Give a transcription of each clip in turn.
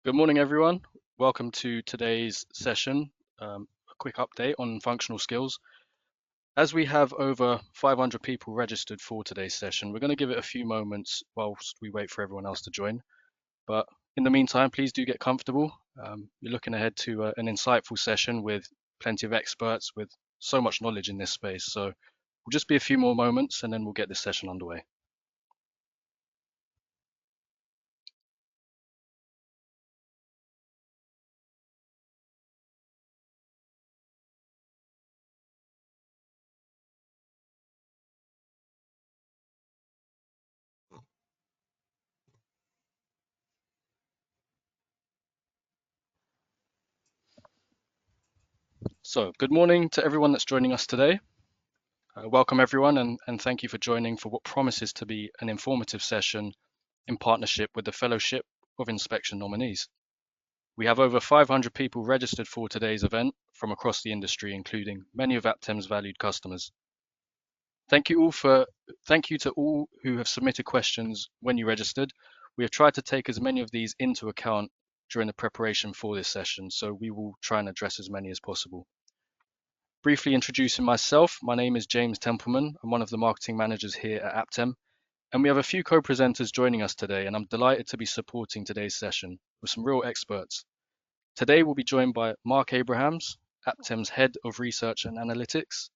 Good morning, everyone. Welcome to today's session, a quick update on functional skills. As we have over 500 people registered for today's session, we're going to give it a few moments whilst we wait for everyone else to join. But in the meantime, please do get comfortable. You're looking ahead to an insightful session with plenty of experts with so much knowledge in this space. So we'll just be a few more moments and then we'll get this session underway. So good morning to everyone that's joining us today. Welcome everyone and thank you for joining for what promises to be an informative session in partnership with the Fellowship of Inspection Nominees. We have over 500 people registered for today's event from across the industry, including many of Aptem's valued customers. Thank you to all who have submitted questions when you registered. We have tried to take as many of these into account during the preparation for this session, so we will try and address as many as possible. Briefly introducing myself, my name is James Templeman. I'm one of the marketing managers here at Aptem, and we have a few co-presenters joining us today, and I'm delighted to be supporting today's session with some real experts. Today we'll be joined by Mark Abrahams, Aptem's Head of Research and Analytics,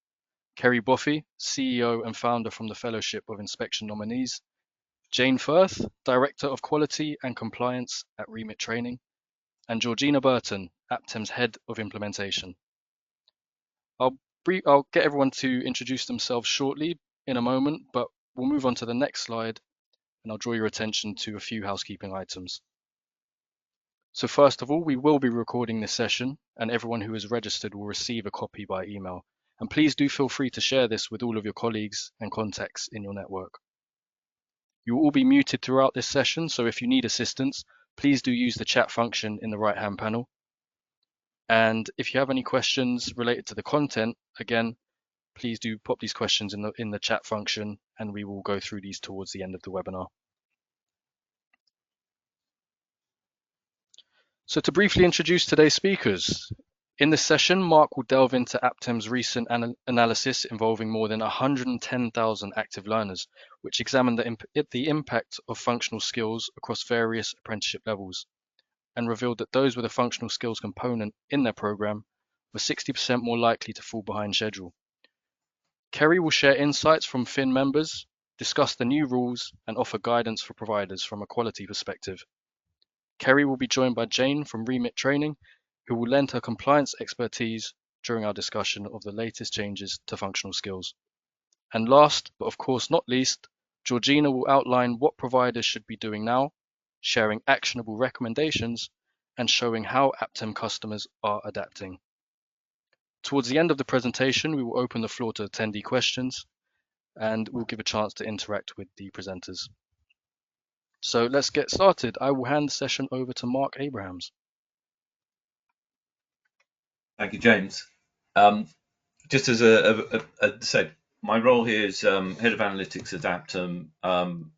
Kerry Boffey, CEO and founder from the Fellowship of Inspection Nominees, Jane Firth, Director of Quality and Compliance at Remit Training, and Georgina Burton, Aptem's Head of Implementation. I'll get everyone to introduce themselves shortly in a moment, but we'll move on to the next slide and I'll draw your attention to a few housekeeping items. So first of all, we will be recording this session and everyone who is registered will receive a copy by email. And please do feel free to share this with all of your colleagues and contacts in your network. You will all be muted throughout this session, so if you need assistance, please do use the chat function in the right-hand panel. And if you have any questions related to the content, again, please do pop these questions in the chat function and we will go through these towards the end of the webinar. So to briefly introduce today's speakers, in this session, Mark will delve into Aptem's recent analysis involving more than 110,000 active learners, which examined the impact of functional skills across various apprenticeship levels and revealed that those with a functional skills component in their program were 60% more likely to fall behind schedule. Kerry will share insights from Fin members, discuss the new rules, and offer guidance for providers from a quality perspective. Kerry will be joined by Jane from Remit Training, who will lend her compliance expertise during our discussion of the latest changes to functional skills. And last, but of course not least, Georgina will outline what providers should be doing now, sharing actionable recommendations, and showing how Aptem customers are adapting. Towards the end of the presentation, we will open the floor to attendee questions, and we'll give a chance to interact with the presenters. So let's get started. I will hand the session over to Mark Abrahams. Thank you, James. Just as said, my role here is Head of Analytics at Aptem. I'm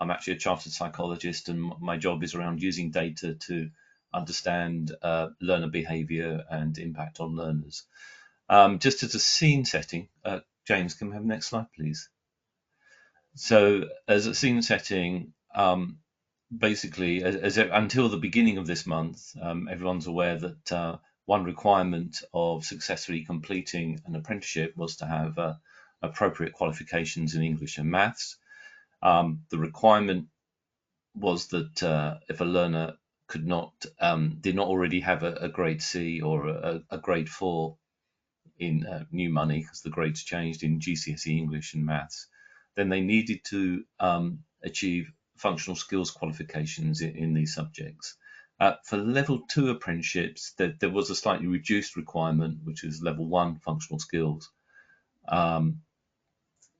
actually a chartered psychologist, and my job is around using data to understand learner behavior and impact on learners. Just as a scene setting, James, can we have the next slide, please? So as a scene setting, basically, until the beginning of this month, everyone's aware that one requirement of successfully completing an apprenticeship was to have appropriate qualifications in English and maths. The requirement was that if a learner did not already have a grade C or a grade 4 in new money, because the grades changed in GCSE English and maths, then they needed to achieve functional skills qualifications in these subjects. For level 2 apprenticeships, there was a slightly reduced requirement, which is level 1 functional skills in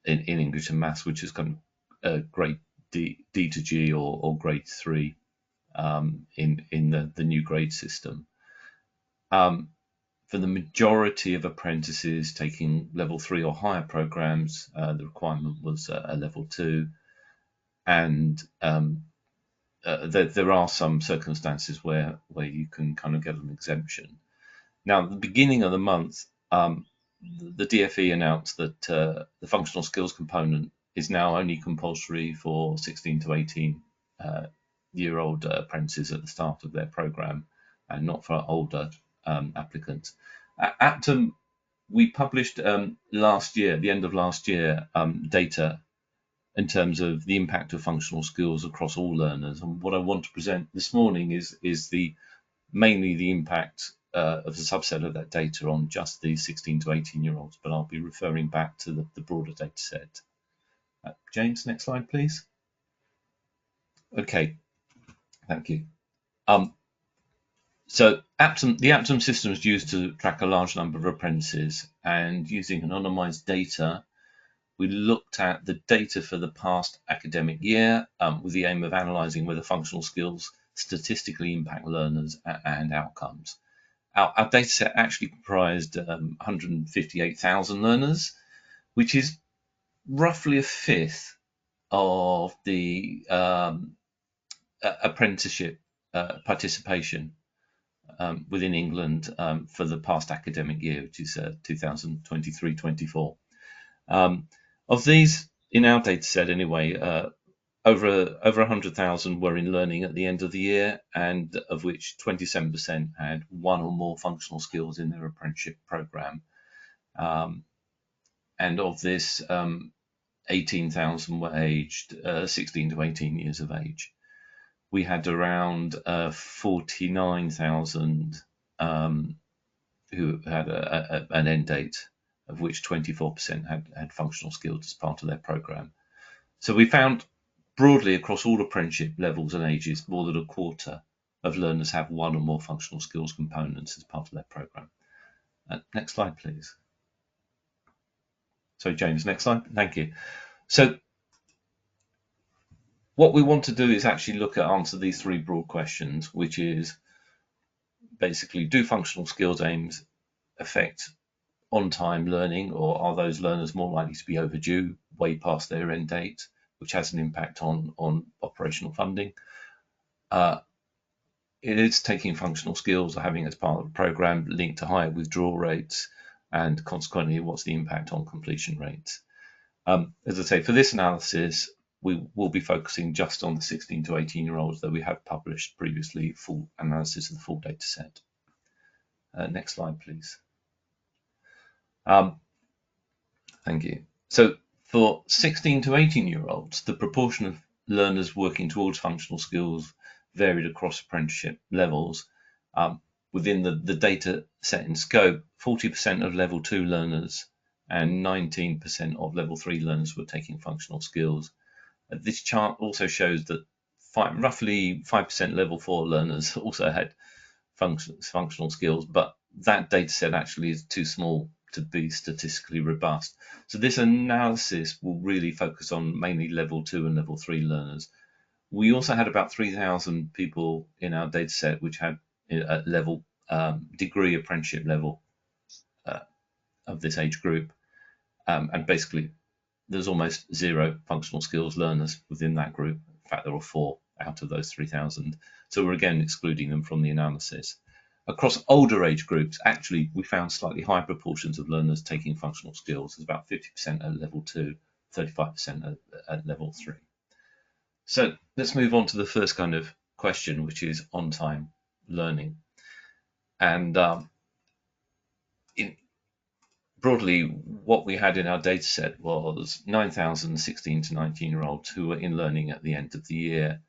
English and maths, which is kind of grade D to G or grade 3 in the new grade system. For the majority of apprentices taking level 3 or higher programs, the requirement was a level 2. And there are some circumstances where you can kind of get an exemption. Now, at the beginning of the month, the DfE announced that the functional skills component is now only compulsory for 16 to 18 year old apprentices at the start of their program, and not for older applicants. At Aptem, we published last year, the end of last year, data in terms of the impact of functional skills across all learners. And what I want to present this morning is mainly the impact of the subset of that data on just the 16 to 18-year-olds, but I'll be referring back to the broader data set. James, next slide, please. Okay, thank you. So the Aptem system is used to track a large number of apprentices, and using anonymized data, we looked at the data for the past academic year with the aim of analyzing whether functional skills statistically impact learners and outcomes. Our data set actually comprised 158,000 learners, which is roughly a fifth of the apprenticeship participation within England for the past academic year, which is 2023-24. Of these, in our data set anyway, over 100,000 were in learning at the end of the year, and of which 27% had one or more functional skills in their apprenticeship program. And of this, 18,000 were aged 16 to 18 years of age. We had around 49,000 who had an end date, of which 24% had functional skills as part of their program. So we found broadly across all apprenticeship levels and ages, more than a quarter of learners have one or more functional skills components as part of their program. Next slide, please. Sorry, James, next slide. Thank you. So what we want to do is actually answer these three broad questions, which is basically, do functional skills aims affect on-time learning, or are those learners more likely to be overdue, way past their end date, which has an impact on operational funding? Is taking functional skills or having as part of the program linked to higher withdrawal rates, and consequently, what's the impact on completion rates? As I say, for this analysis, we will be focusing just on the 16 to 18-year-olds, though we have published previously full analysis of the full data set. Next slide, please. Thank you. So for 16 to 18-year-olds, the proportion of learners working towards functional skills varied across apprenticeship levels. Within the data set in scope, 40% of level 2 learners and 19% of level 3 learners were taking functional skills. This chart also shows that roughly 5% level 4 learners also had functional skills, but that data set actually is too small to be statistically robust. So this analysis will really focus on mainly level 2 and level 3 learners. We also had about 3,000 people in our data set which had a level degree apprenticeship level of this age group, and basically there's almost zero functional skills learners within that group. In fact, there were 4 out of those 3,000. So we're again excluding them from the analysis. Across older age groups, actually, we found slightly higher proportions of learners taking functional skills. There's about 50% at level 2, 35% at level 3. So let's move on to the first kind of question, which is on-time learning. And broadly, what we had in our data set was 9,000 16 to 19-year-olds who were in learning at the end of the year,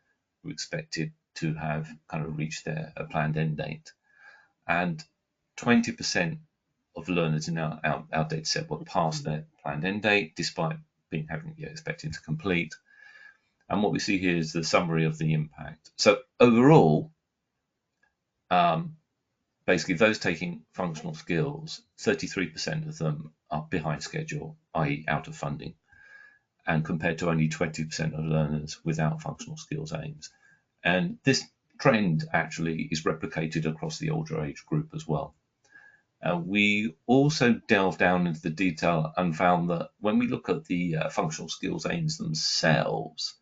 who expected to have kind of reached their planned end date. And 20% of learners in our data set were past their planned end date, despite having expected to complete. And what we see here is the summary of the impact. So overall, basically those taking functional skills, 33% of them are behind schedule, i.e. out of funding, and compared to only 20% of learners without functional skills aims. And this trend actually is replicated across the older age group as well. We also delved down into the detail and found that when we look at the functional skills aims themselves,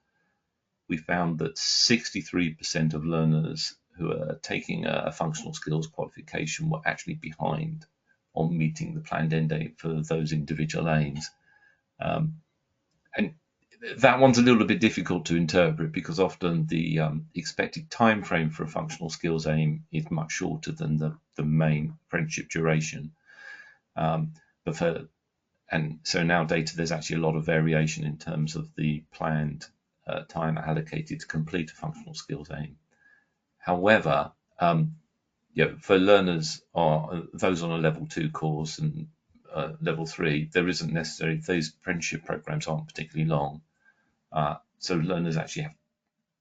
we found that 63% of learners who are taking a functional skills qualification were actually behind on meeting the planned end date for those individual aims. And that one's a little bit difficult to interpret because often the expected time frame for a functional skills aim is much shorter than the main apprenticeship duration. And so in our data, there's actually a lot of variation in terms of the planned time allocated to complete a functional skills aim. However, for learners or those on a level 2 course and level 3, there isn't necessarily, those apprenticeship programs aren't particularly long. So learners actually have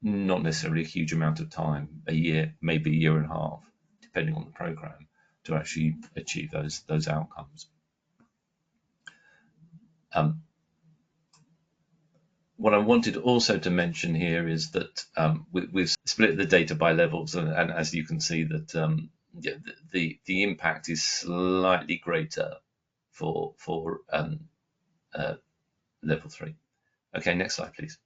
not necessarily a huge amount of time, a year, maybe a year and a half, depending on the program, to actually achieve those outcomes. What I wanted also to mention here is that we've split the data by levels, and as you can see that the impact is slightly greater for level 3. Okay, next slide, please.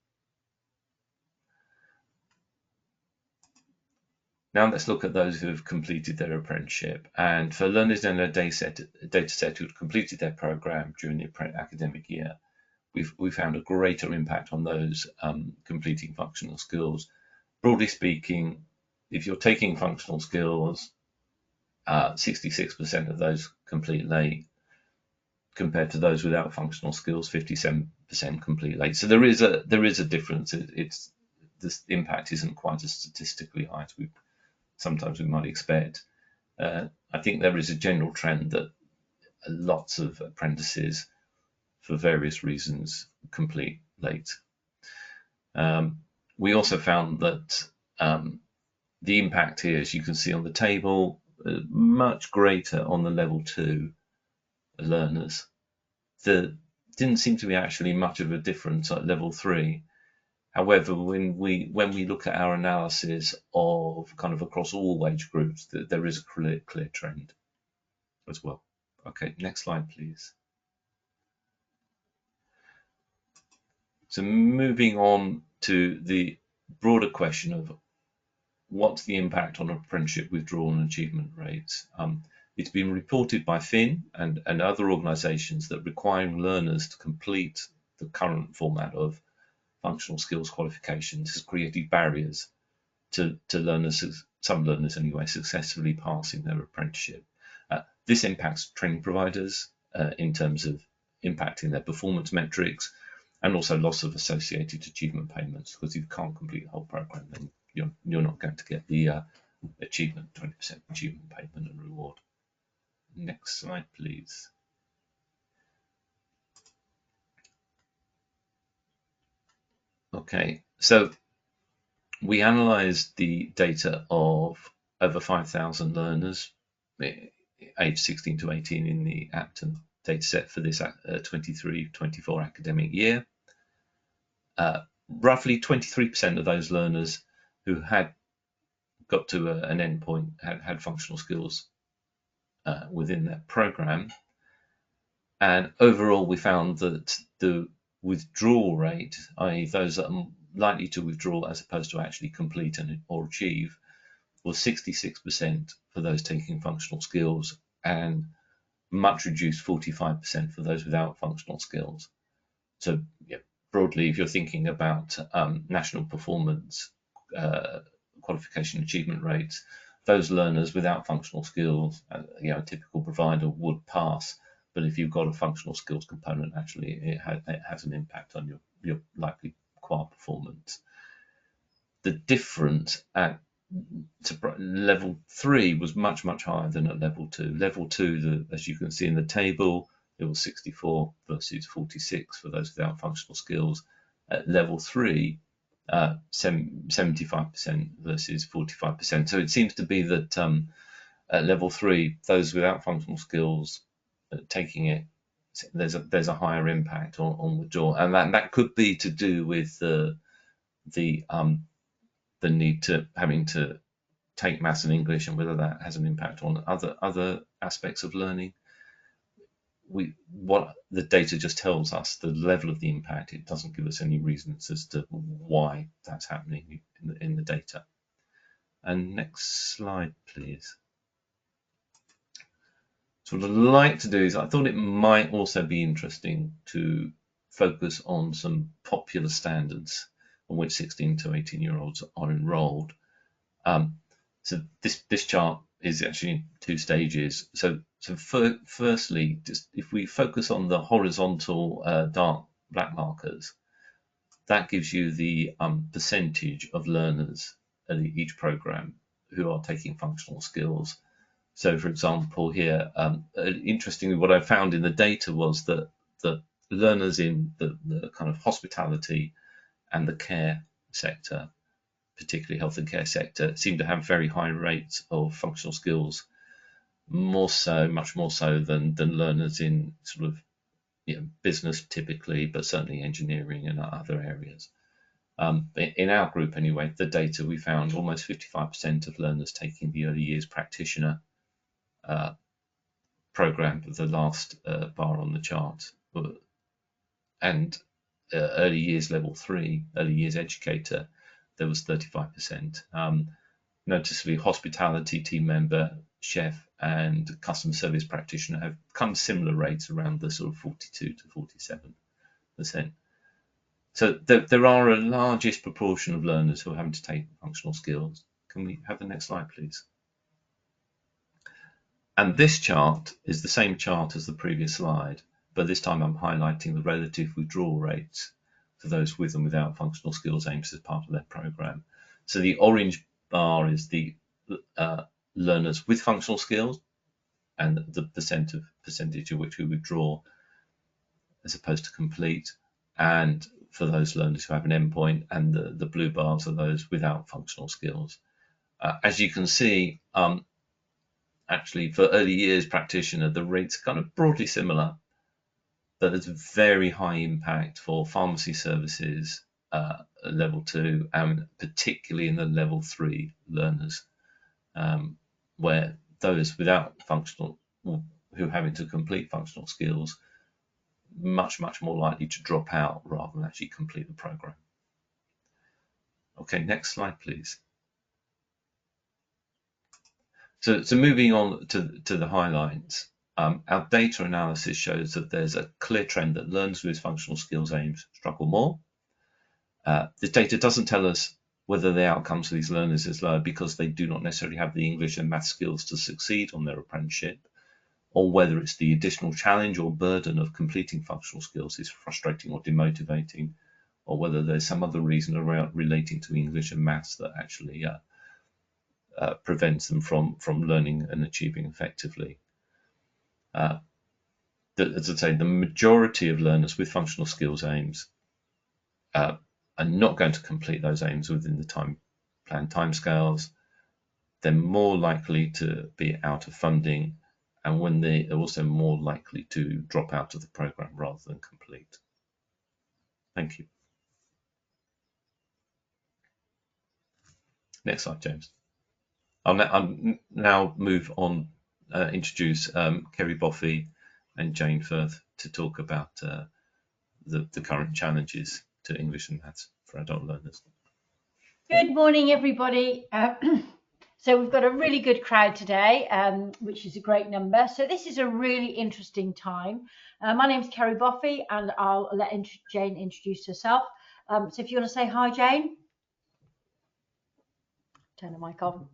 Now let's look at those who have completed their apprenticeship. And for learners in a data set who have completed their program during the academic year, we found a greater impact on those completing functional skills. Broadly speaking, if you're taking functional skills, 66% of those complete late, compared to those without functional skills, 57% complete late. So there is a difference. This impact isn't quite as statistically high as sometimes we might expect. I think there is a general trend that lots of apprentices, for various reasons, complete late. We also found that the impact here, as you can see on the table, much greater on the level 2 learners. There didn't seem to be actually much of a difference at level 3. However, when we look at our analysis of kind of across all age groups, there is a clear trend as well. Okay, next slide, please. So moving on to the broader question of what's the impact on apprenticeship withdrawal and achievement rates. It's been reported by Fin and other organisations that requiring learners to complete the current format of functional skills qualifications has created barriers to learners, some learners anyway, successfully passing their apprenticeship. This impacts training providers in terms of impacting their performance metrics, and also loss of associated achievement payments, because if you can't complete the whole program, then you're not going to get the achievement 20% achievement payment and reward. Next slide, please. Okay, so we analysed the data of over 5,000 learners aged 16 to 18 in the Aptem dataset for this 23-24 academic year. Roughly 23% of those learners who had got to an endpoint had functional skills within their program. And overall, we found that the withdrawal rate, i.e. those that are likely to withdraw as opposed to actually complete or achieve, was 66% for those taking functional skills, and much reduced 45% for those without functional skills. So broadly, if you're thinking about national performance qualification achievement rates, those learners without functional skills, a typical provider would pass. But if you've got a functional skills component, actually it has an impact on your likely qual performance. The difference at level 3 was much higher than at level 2. Level 2, as you can see in the table, it was 64 versus 46 for those without functional skills. At level 3, 75% versus 45%. So it seems to be that at level 3, those without functional skills taking it, there's a higher impact on withdrawal, and that could be to do with the need to having to take maths and English, and whether that has an impact on other aspects of learning. what the data just tells us the level of the impact. It doesn't give us any reasons as to why that's happening in the data. And next slide, please. So what I'd like to do is, I thought it might also be interesting to focus on some popular standards on which 16 to 18-year-olds are enrolled. So this chart is actually in 2 stages. So firstly, just if we focus on the horizontal dark black markers, that gives you the percentage of learners at each program who are taking functional skills. So, for example, here, interestingly, what I found in the data was that the learners in the kind of hospitality and the care sector, particularly health and care sector, seem to have very high rates of functional skills, much more so than learners in sort of business typically, but certainly engineering and other areas. In our group anyway, the data we found almost 55% of learners taking the early years practitioner program, the last bar on the chart, and early years level 3, early years educator, there was 35%. Noticeably, hospitality team member, chef, and customer service practitioner have kind of similar rates around the sort of 42 to 47%. So there are a largest proportion of learners who are having to take functional skills. Can we have the next slide, please? And this chart is the same chart as the previous slide, but this time I'm highlighting the relative withdrawal rates for those with and without functional skills aims as part of their program. So the orange bar is the learners with functional skills and the percentage of which we withdraw as opposed to complete, and for those learners who have an endpoint, and the blue bars are those without functional skills. As you can see, actually for early years practitioner, the rates are kind of broadly similar, but there's a very high impact for pharmacy services level 2, and particularly in the level 3 learners, where those without functional, who are having to complete functional skills, much more likely to drop out rather than actually complete the program. Okay, next slide, please. So moving on to the highlights, our data analysis shows that there's a clear trend that learners with functional skills aims struggle more. The data doesn't tell us whether the outcomes for these learners is lower because they do not necessarily have the English and math skills to succeed on their apprenticeship, or whether it's the additional challenge or burden of completing functional skills is frustrating or demotivating, or whether there's some other reason around relating to English and maths that actually prevents them from learning and achieving effectively. As I say, the majority of learners with functional skills aims are not going to complete those aims within the planned timescales. They're more likely to be out of funding, and when they're also more likely to drop out of the program rather than complete. Thank you. Next slide, James. I'll now move on, introduce Kerry Boffey and Jane Firth to talk about the current challenges to English and maths for adult learners. Good morning, everybody. So we've got a really good crowd today, which is a great number. So this is a really interesting time. My name's Kerry Boffey, and I'll let Jane introduce herself. So if you want to say hi, Jane. Turn the mic on.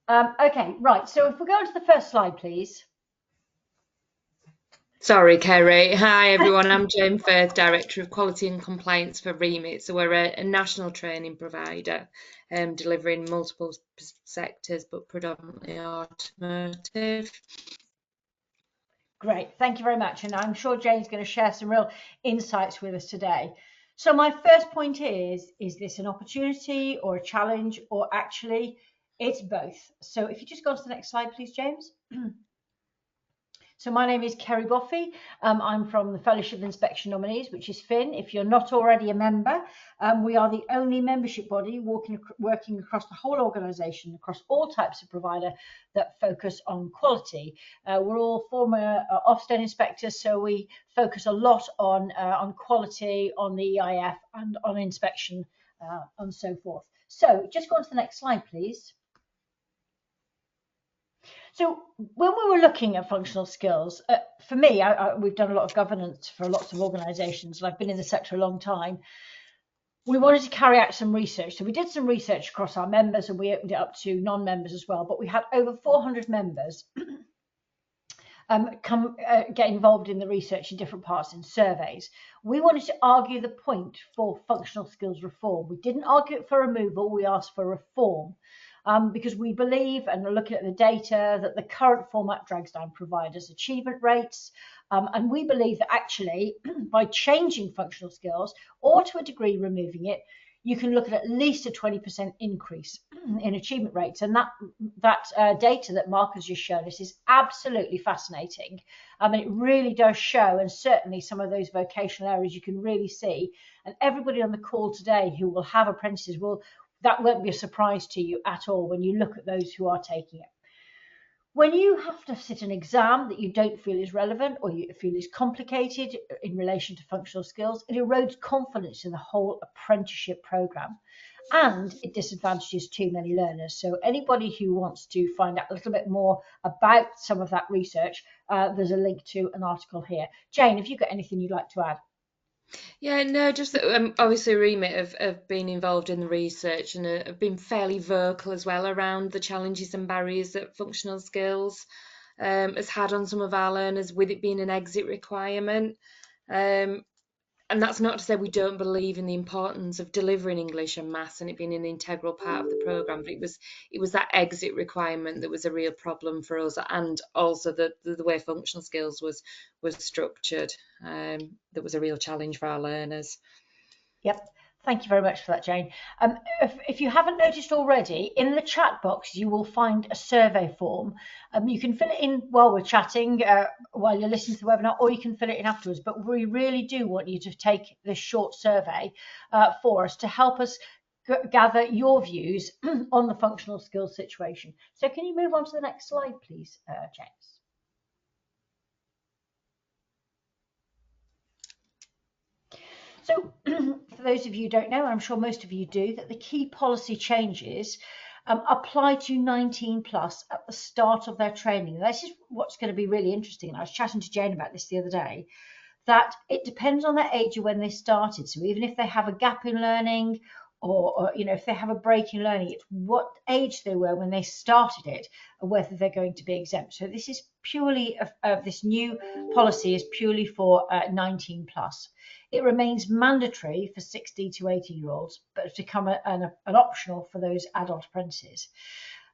Okay, right. So if we go on to the first slide, please. Sorry, Kerry. Hi, everyone. I'm Jane Firth, Director of Quality and Compliance for Remit. So we're a national training provider, delivering multiple sectors, but predominantly automotive. Great, thank you very much. And I'm sure Jane's going to share some real insights with us today. So my first point is this an opportunity or a challenge, or actually it's both? So if you just go on to the next slide, please, James. So my name is Kerry Boffey. I'm from the Fellowship of Inspection Nominees, which is FIN. If you're not already a member, we are the only membership body working across the whole organisation, across all types of provider that focus on quality. We're all former Ofsted inspectors, so we focus a lot on quality, on the EIF and on inspection and so forth. So just go on to the next slide, please. So when we were looking at functional skills, for me, we've done a lot of governance for lots of organisations, and I've been in the sector a long time. We wanted to carry out some research. So we did some research across our members, and we opened it up to non-members as well. But we had over 400 members get involved in the research in different parts in surveys. We wanted to argue the point for functional skills reform. We didn't argue it for removal, we asked for reform. Because we believe, and we're looking at the data, that the current format drags down providers' achievement rates. And we believe that actually, by changing functional skills, or to a degree removing it, you can look at least a 20% increase in achievement rates. And that data that Mark has just shown us is absolutely fascinating. And it really does show, and certainly some of those vocational areas you can really see. And everybody on the call today who will have apprentices that won't be a surprise to you at all when you look at those who are taking it. When you have to sit an exam that you don't feel is relevant or you feel is complicated in relation to functional skills, it erodes confidence in the whole apprenticeship programme, and it disadvantages too many learners. So anybody who wants to find out a little bit more about some of that research, there's a link to an article here. Jane, have you got anything you'd like to add? Yeah, no, just obviously a remit of being involved in the research, and have been fairly vocal as well around the challenges and barriers that functional skills has had on some of our learners, with it being an exit requirement. And that's not to say we don't believe in the importance of delivering English and maths and it being an integral part of the programme, but it was that exit requirement that was a real problem for us, and also the way functional skills was structured, that was a real challenge for our learners. Yep. Thank you very much for that, Jane. If you haven't noticed already, in the chat box, you will find a survey form. You can fill it in while we're chatting, while you're listening to the webinar, or you can fill it in afterwards. But we really do want you to take this short survey for us to help us gather your views on the functional skills situation. So can you move on to the next slide, please, James? So for those of you who don't know, I'm sure most of you do, that the key policy changes apply to 19 plus at the start of their training. This is what's going to be really interesting. And I was chatting to Jane about this the other day, that it depends on their age of when they started. So even if they have a gap in learning, or if they have a break in learning, it's what age they were when they started it, or whether they're going to be exempt. So this is purely this new policy is purely for 19 plus. It remains mandatory for 16 to 18-year-olds, but it's become an optional for those adult apprentices.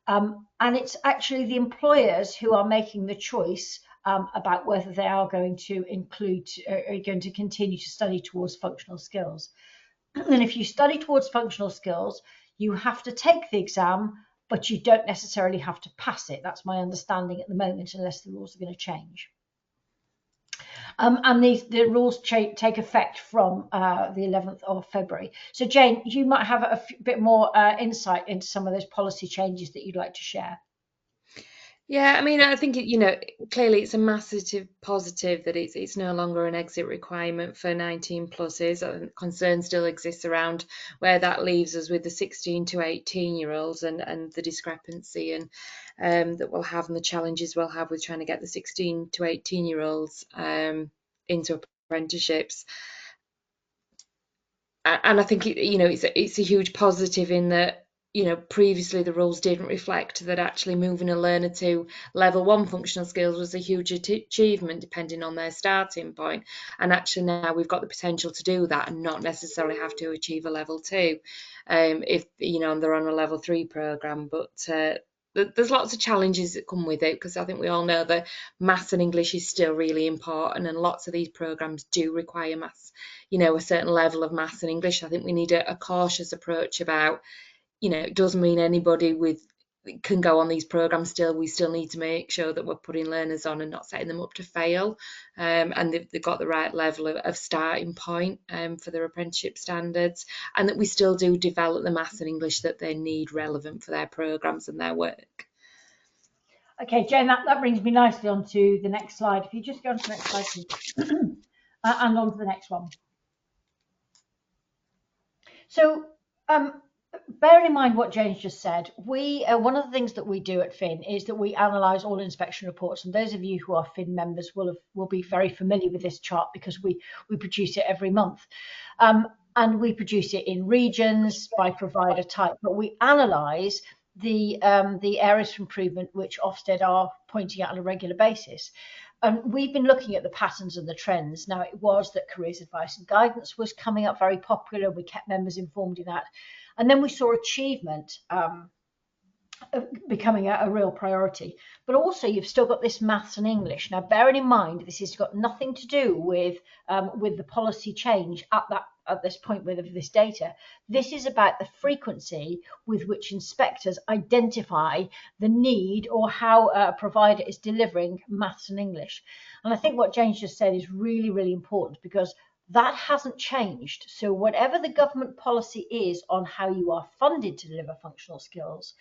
And it's actually the employers who are making the choice about whether they are going to continue to study towards functional skills. And if you study towards functional skills, you have to take the exam, but you don't necessarily have to pass it. That's my understanding at the moment, unless the rules are going to change. And the rules take effect from the 11th of February. So Jane, you might have a bit more insight into some of those policy changes that you'd like to share. Yeah, I mean, I think clearly it's a massive positive that it's no longer an exit requirement for 19 pluses. Concern still exists around where that leaves us with the 16 to 18-year-olds and the discrepancy and that we'll have, and the challenges we'll have with trying to get the 16 to 18-year-olds into apprenticeships. And I think it's a huge positive in that. Previously the rules didn't reflect that actually moving a learner to level 1 functional skills was a huge achievement depending on their starting point. And actually now we've got the potential to do that and not necessarily have to achieve a level 2 if they're on a level 3 programme. But there's lots of challenges that come with it, because I think we all know that maths and English is still really important, and lots of these programmes do require maths, a certain level of maths and English. I think we need a cautious approach about, it doesn't mean anybody with can go on these programs still. We still need to make sure that we're putting learners on and not setting them up to fail, and they've got the right level of starting point for their apprenticeship standards, and that we still do develop the maths and English that they need relevant for their programs and their work. Okay, Jane, that brings me nicely onto the next slide. If you just go on to the next slide, please. And on to the next one. So, bearing in mind what Jane's just said, we one of the things that we do at Fin is that we analyse all inspection reports, and those of you who are Fin members will be very familiar with this chart because we produce it every month, and we produce it in regions by provider type, but we analyse the areas for improvement which Ofsted are pointing out on a regular basis. And we've been looking at the patterns and the trends. Now, it was that careers advice and guidance was coming up very popular. We kept members informed in that. And then we saw achievement becoming a real priority. But also, you've still got this maths and English. Now, bearing in mind, this has got nothing to do with the policy change at this point with this data. This is about the frequency with which inspectors identify the need or how a provider is delivering maths and English. And I think what Jane's just said is really, really important, because that hasn't changed. So whatever the government policy is on how you are funded to deliver functional skills,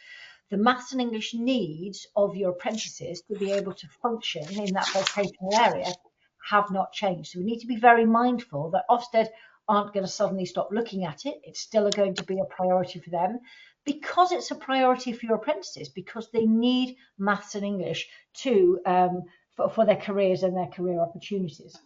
the maths and English needs of your apprentices to be able to function in that vocational area have not changed. So we need to be very mindful that Ofsted aren't going to suddenly stop looking at it. It's still going to be a priority for them, because it's a priority for your apprentices, because they need maths and English to for their careers and their career opportunities.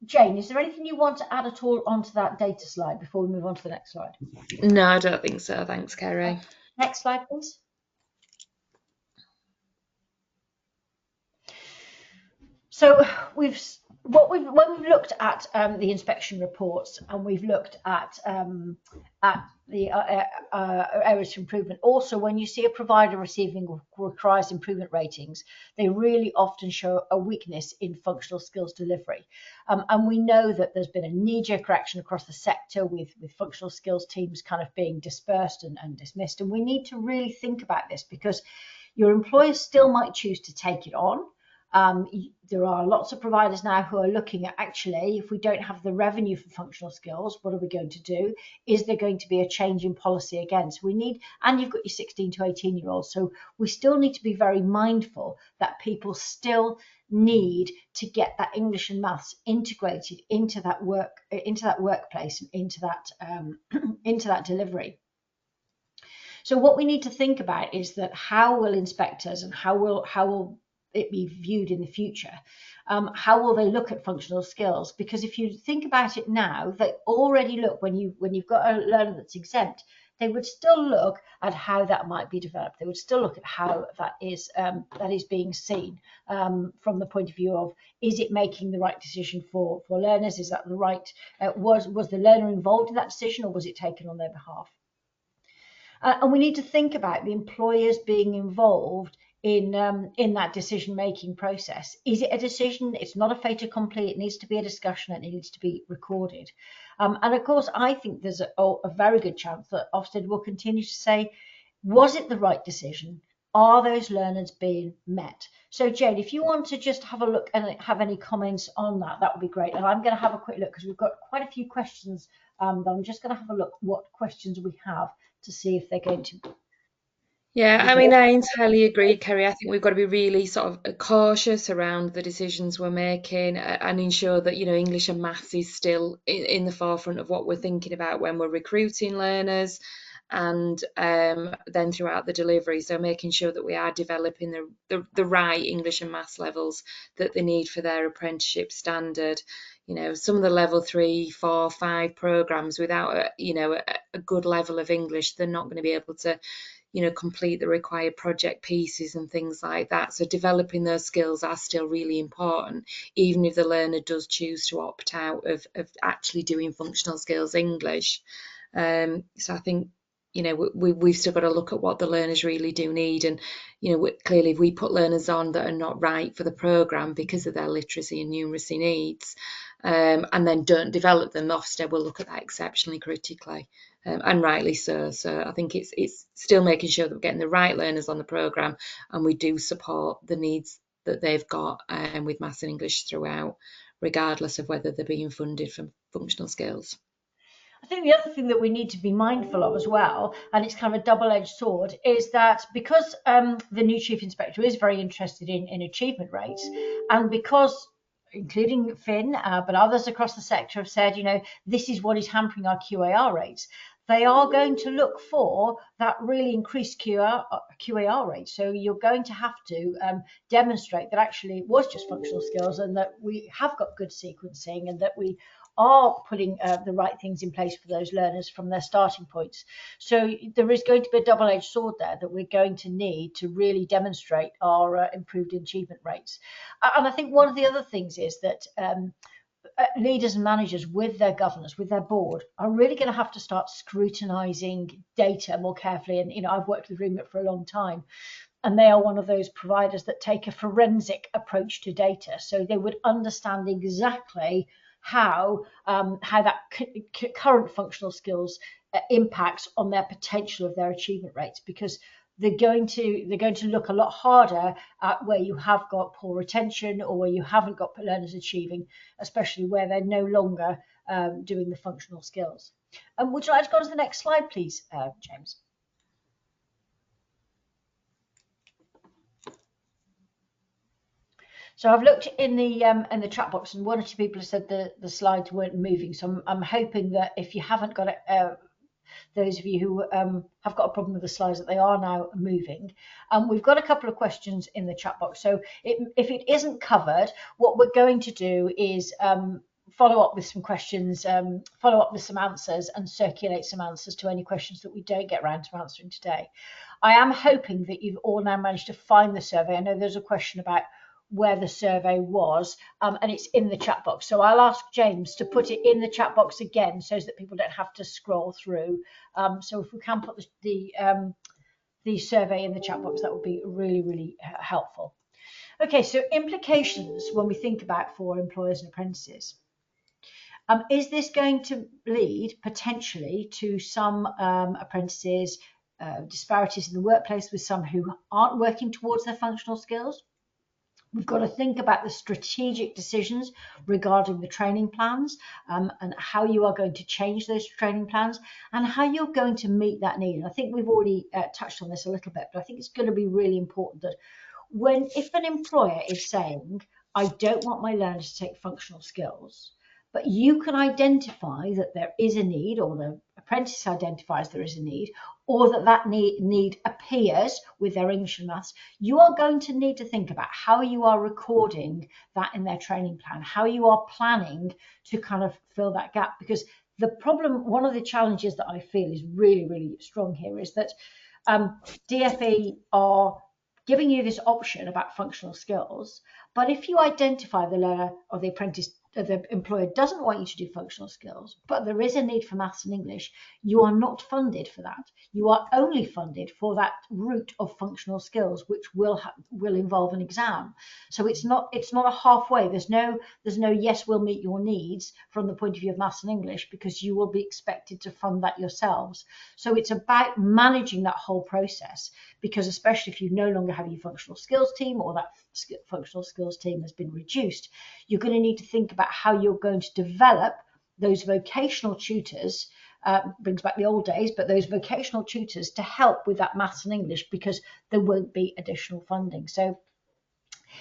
Jane, is there anything you want to add at all onto that data slide before we move on to the next slide? No, I don't think so. Thanks, Kerry. Next slide, please. So when we've looked at the inspection reports, and we've looked at the areas for improvement. Also, when you see a provider requires improvement ratings, they really often show a weakness in functional skills delivery. And we know that there's been a knee-jerk reaction across the sector with functional skills teams kind of being dispersed and dismissed. And we need to really think about this, because your employers still might choose to take it on. There are lots of providers now who are looking at, actually, if we don't have the revenue for functional skills, what are we going to do? Is there going to be a change in policy again? So we need, and you've got your 16 to 18 year olds. So we still need to be very mindful that people still need to get that English and maths integrated into that workplace and into that delivery. So what we need to think about is that how will inspectors and how will it be viewed in the future? How will they look at functional skills? Because if you think about it now, they already look, when you've got a learner that's exempt, they would still look at how that might be developed. They would still look at how that is being seen from the point of view of, is it making the right decision for learners? Is that the right, was the learner involved in that decision, or was it taken on their behalf? And we need to think about the employers being involved in that decision-making process. Is it a decision? It's not a fait accompli. It needs to be a discussion, and it needs to be recorded. And of course, I think there's a very good chance that Ofsted will continue to say, was it the right decision? Are those learners being met? So Jane, if you want to just have a look and have any comments on that, that would be great. And I'm going to have a quick look, because we've got quite a few questions that I'm just going to have a look what questions we have to see if they're going to. Yeah, I mean, I entirely agree, Kerry. I think we've got to be really sort of cautious around the decisions we're making, and ensure that, you know, English and maths is still in the forefront of what we're thinking about when we're recruiting learners, and then throughout the delivery. So making sure that we are developing the right English and maths levels that they need for their apprenticeship standard. You know, some of the level 3, 4, 5 programs, without a good level of English, they're not going to be able to, you know, complete the required project pieces and things like that. So developing those skills are still really important, even if the learner does choose to opt out of actually doing functional skills English. So I think, you know, we've still got to look at what the learners really do need. And, you know, clearly if we put learners on that are not right for the programme because of their literacy and numeracy needs, and then don't develop them, Ofsted will look at that exceptionally critically. and rightly so. So I think it's still making sure that we're getting the right learners on the programme, and we do support the needs that they've got with maths and English throughout, regardless of whether they're being funded from functional skills. I think the other thing that we need to be mindful of as well, and it's kind of a double-edged sword, is that because the new chief inspector is very interested in achievement rates, and because including Finn, but others across the sector have said, this is what is hampering our QAR rates. They are going to look for that really increased QAR rate. So you're going to have to demonstrate that actually it was just functional skills and that we have got good sequencing and that we are putting the right things in place for those learners from their starting points. So there is going to be a double-edged sword there that we're going to need to really demonstrate our improved achievement rates. And I think one of the other things is that leaders and managers with their governors, with their board, are really going to have to start scrutinising data more carefully. And, I've worked with Remit for a long time, and they are one of those providers that take a forensic approach to data. So they would understand exactly how that current functional skills impacts on their potential of their achievement rates, because they're going to look a lot harder at where you have got poor retention or where you haven't got learners achieving, especially where they're no longer doing the functional skills. Would you like to go on to the next slide, please, James? So I've looked in the chat box, and one or two people have said the slides weren't moving. So I'm hoping that if you haven't got it, those of you who have got a problem with the slides, that they are now moving. We've got a couple of questions in the chat box. So if it isn't covered, what we're going to do is follow up with some questions, follow up with some answers, and circulate some answers to any questions that we don't get around to answering today. I am hoping that you've all now managed to find the survey. I know there's a question about where the survey was, and it's in the chat box. So I'll ask James to put it in the chat box again so that people don't have to scroll through. So if we can put the survey in the chat box, that would be really, really helpful. Okay, so implications when we think about for employers and apprentices. Is this going to lead potentially to some apprentices, disparities in the workplace with some who aren't working towards their functional skills? We've got to think about the strategic decisions regarding the training plans and how you are going to change those training plans and how you're going to meet that need. And I think we've already touched on this a little bit, but I think it's going to be really important that if an employer is saying, I don't want my learners to take functional skills, but you can identify that there is a need, or the apprentice identifies there is a need, or that need appears with their English and maths, you are going to need to think about how you are recording that in their training plan, how you are planning to kind of fill that gap. Because the problem, one of the challenges that I feel is really, really strong here is that DFE are giving you this option about functional skills, but if you identify the learner or the apprentice, the employer doesn't want you to do functional skills, but there is a need for maths and English, you are not funded for that. You are only funded for that route of functional skills, which will involve an exam. So it's not a halfway. There's no yes, we'll meet your needs from the point of view of maths and English, because you will be expected to fund that yourselves. So it's about managing that whole process, because especially if you no longer have your functional skills team, or that functional skills team has been reduced, you're going to need to think about how you're going to develop those vocational tutors, brings back the old days, but those vocational tutors to help with that maths and English, because there won't be additional funding. So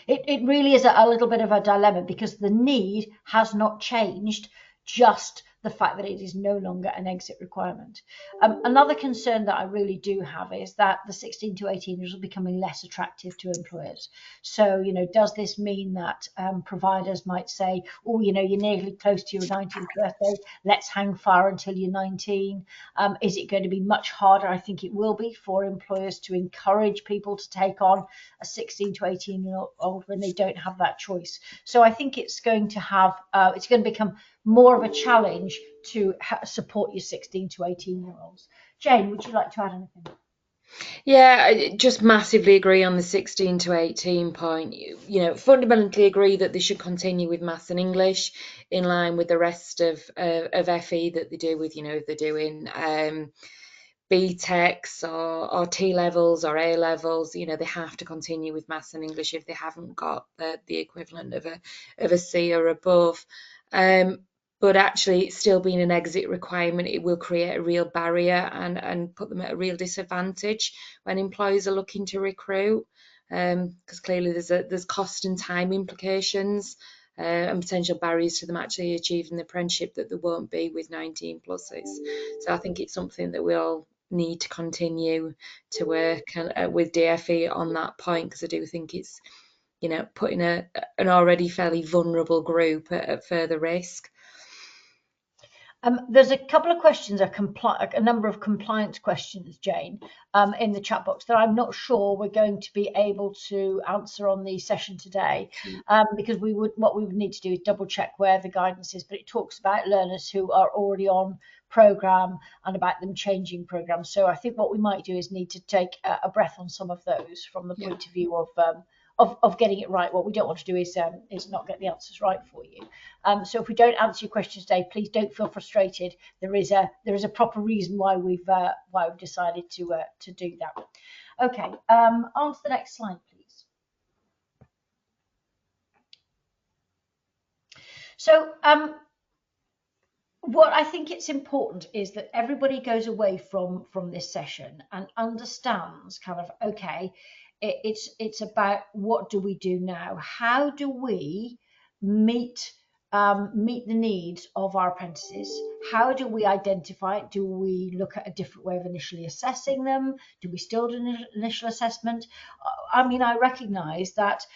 it really is a little bit of a dilemma, because the need has not changed, just the fact that it is no longer an exit requirement. Another concern that I really do have is that the 16 to 18 years are becoming less attractive to employers. So, does this mean that providers might say, oh, you're nearly close to your 19th birthday, let's hang fire until you're 19? Is it going to be much harder? I think it will be, for employers to encourage people to take on a 16 to 18-year-old when they don't have that choice. So I think it's going to become more of a challenge to support your 16 to 18-year-olds. Jane, would you like to add anything? Yeah, I just massively agree on the 16 to 18 point. Fundamentally agree that they should continue with maths and English in line with the rest of FE that they do with, if they're doing BTECs or T levels or A levels, they have to continue with maths and English if they haven't got the equivalent of a C or above. But actually, it still being an exit requirement, it will create a real barrier and put them at a real disadvantage when employers are looking to recruit, because clearly there's cost and time implications and potential barriers to them actually achieving the apprenticeship that there won't be with 19 pluses. So I think it's something that we all need to continue to work with DFE on that point, because I do think it's putting an already fairly vulnerable group at further risk. There's a couple of questions, a number of compliance questions, Jane, in the chat box that I'm not sure we're going to be able to answer on the session today, because what we would need to do is double check where the guidance is. But it talks about learners who are already on program and about them changing programs. So I think what we might do is need to take a breath on some of those from the point of view of getting it right. What we don't want to do is not get the answers right for you. So if we don't answer your questions today, please don't feel frustrated. There is a proper reason why we've decided to do that. Okay, on to the next slide, please. So what I think it's important is that everybody goes away from this session and understands kind of, okay, it's about what do we do now? How do we meet the needs of our apprentices? How do we identify it? Do we look at a different way of initially assessing them? Do we still do an initial assessment? I mean, I recognise that